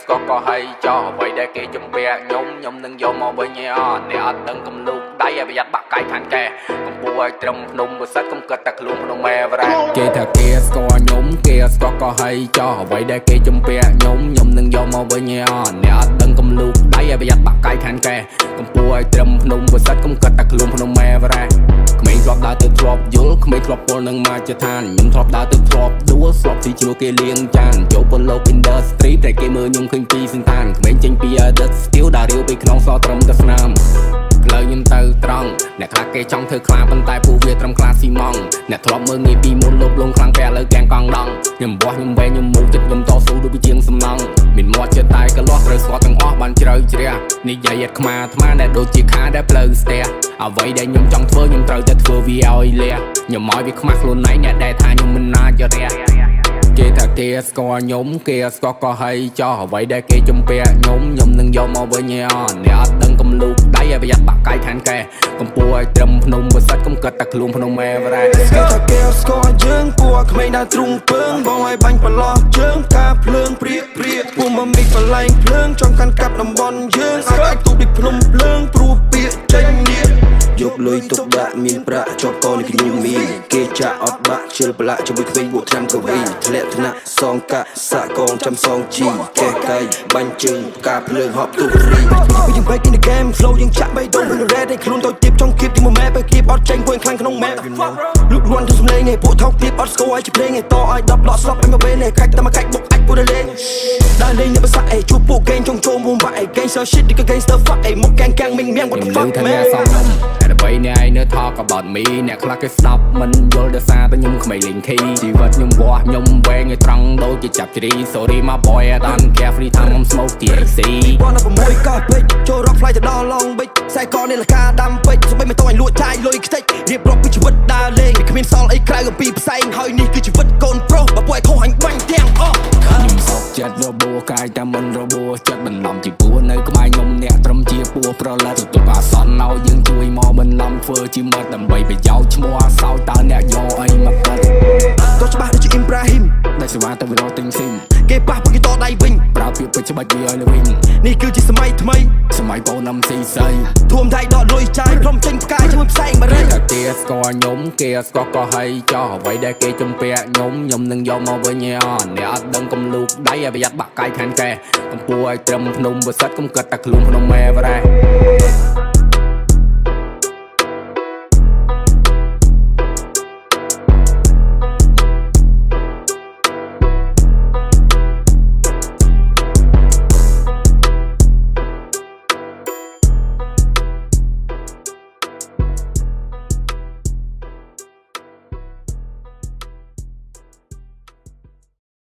ស្គាល់ក៏ហើយចោះអ្វីដែលគេជំពាក់ខ្ញុំនឹងយកមកវិញឯអត់អ្នកអត់ដឹងកំលូកដៃឲ្យប្រយ័ត្នបាក់កាយខាងកែកំពុះឲ្យត្រឹមភ្នំពិសិដ្ឋកុំគិតតែខ្លួនក្នុងម៉ែវរ៉ាគេថាគេស្គាល់ខ្ញុំគេស្គាល់ក៏ហើយចោះអ្វីដែលគេជំពាក់ខ្ញុំនឹងយកមកវិញឯអត់អ្នកអត់ដឹងកំលូកដៃឲ្យប្រយ័ត្នបាក់កាយខាងកែកំពុះឲ្យត្រឹមភ្នំពិសិដ្ឋកុំគិតតែខ្លួនក្នុងម៉ែវរ៉ាក្មេងធ្លាប់ដើរទៅធ្លាប់យល់ក្មេងធ្លាប់ពលនឹងមកជាឋានខ្ញុំធ្លាប់ដើរទៅធ្លាប់ដួលស្លាប់ទីជាមួយគេលៀងចានចូលពលលោក industry តែគេមើលខ្ញុំឃើញពីសន្តានក្មេងចេញពី adult skill ដើររាវពីក្នុងសត្រឹមតែស្នាមផ្លូវខ្ញុំទៅត្រង់អ្នកខ្លះគេចង់ធ្វើខ្លាប៉ុន្តែពួកវាត្រឹមខ្លាស៊ីម៉ង់អ្នកធ្លាប់មើលងាយពីមុនលបលងខ្លាំងតែឥឡូវកៀងកង់ដងខ្ញុំបោះខ្ញុំវែងខ្ញុំមូចិត្តខ្ញុំតស៊ូដូចជាជាងសំណង់មានមាត់ចិត្តតែក៏លាស់ត្រូវស្គាល់ទាំងអស់បានជ្រៅជ្រះនិយាយអត់ខ្មាអាត្មាដែលដូចជាខាដែលផ្លូវស្ទះអ្វីដែលខ្ញុំចង់ធ្វើខ្ញុំត្រូវតែធ្វើវាឲ្យលះខ្ញុំឲ្យវាខ្មាស់ខ្លួនឯងអ្នកដែលថាខ្ញុំមិនណាចរះគេថាគេស្គាល់ខ្ញុំគេស្គាល់ក៏ហើយចោះអ្វីដែលគេជំពាក់ខ្ញុំនឹងយកមកវិញឯអត់អ្នកអត់ដឹងកំលូកដៃឲ្យប្រយ័ត្នបាក់កាយខាងកែកំពុះឲ្យត្រឹមភ្នំពិសិដ្ឋកុំគិតតែខ្លួនក្នុងម៉ែវរ៉ាគេថាគេស្គាល់យើងពួកក្មេងដើរទ្រូងពើងបងឲ្យបាញ់ប្រឡោះជើងការភ្លើងព្រាកពួកមកមីកបលែងភ្លើងចង់កាន់កាប់តំបន់យើងអាចទូដូចភ្នំភ្លើងព្រោះពាកចេញនេះយកលុយទុកដាក់មានប្រាក់ជាប់កនេះខ្ញុំមានគេចាក់អត់បាក់ជិលប្រឡាក់ជាមួយក្មេងពួកឆ្នាំកវីធ្លាក់ថ្នាក់សងកាក់សាក់កងចាំសងជីកែកៃបាញ់ជើងការភ្លើងហប់ទូរីយើង break in the game flow យើងចាក់បីដងនឹង red ឲ្យខ្លួនទៅទៀបចង់គៀបទីមួយម៉ែបើគៀបអត់ចេញពួកខ្លាំងក្នុងម៉ែលុករាន់ទៅសំឡេងឯពួកថោកទៀបអត់ស្គាល់ឲ្យជាភ្លេងឯតឲ្យ10ឡក់ស្លាប់ឲ្យមកវិញឯកាច់តែមកកាច់បុកអាចពួកលេងដើរលេងនៅភាសាអេជួបពួកកេងចង់ចូលមុំបាក់អេកេង so shit ដូចកេង stir fuck អេមកកែងមីងមៀង what the fuck man អ្វីអ្នកឯងនៅ talk about me អ្នកខ្លះគេស្ដាប់មិនយល់ដោយសារតែខ្ញុំក្មេងលេងខីជីវិតខ្ញុំវាស់ខ្ញុំវែងឲ្យត្រង់ដូចជាចាប់ជ្រី sorry my boy I don't care free time I'm smoke THC បងនៅ6កោះពេជ្រចូល rock fly ទៅដល់ long beach ខ្សែកនេះលកាដាំពេជ្រសូម្បីមិនតោះឲ្យលួចចាយលុយខ្ទេចរៀបរាប់ពីជីវិតដើរលេងគ្មានសល់អីក្រៅពីផ្សែងហើយនេះគឺជីវិតកូនប្រុសបើពួកឯងខុសអញបាញ់ទាំងអស់ខ្ញុំសោកចិត្តរបួសកាយតែមិនរបួសចិត្តបន្លំជាពួរនៅក្បែរខ្ញុំអ្នកត្រឹមជាពួរប្រឡាទទួលអាសន្នឲ្យយើងជួយមកបន្លំធ្វើជាមិត្តដើម្បីប្រយោជន៍ឈ្មោះអាសោតើអ្នកយកអីមកកាត់ក៏ច្បាស់ដូចជាអ៊ីមប្រាហ៊ីមដែលសេវាទៅវិរោទិញស៊ីមគេប៉ះពួកគេតដៃវិញប្រើពាក្យពេចច្បាច់វាឲ្យវិញនេះគឺជាសម័យថ្មីសម័យបូនណាំស៊ីស័យធួមដៃដកលុយចាយព្រមចេញផ្កាយជាមួយផ្សែងបារីគេស្គាល់ខ្ញុំគេស្គាល់ក៏ហើយចោះអ្វីដែលគេជំពាក់ខ្ញុំនឹងយកមកវិញឯអត់អ្នកអត់ដឹងកំលូកដៃឲ្យប្រយ័ត្នបាក់កាយខាងកែកំពុះឲ្យត្រឹមភ្នំពិសិដ្ឋកុំគិតតែខ្លួនក្នុងម៉ែវរ៉ា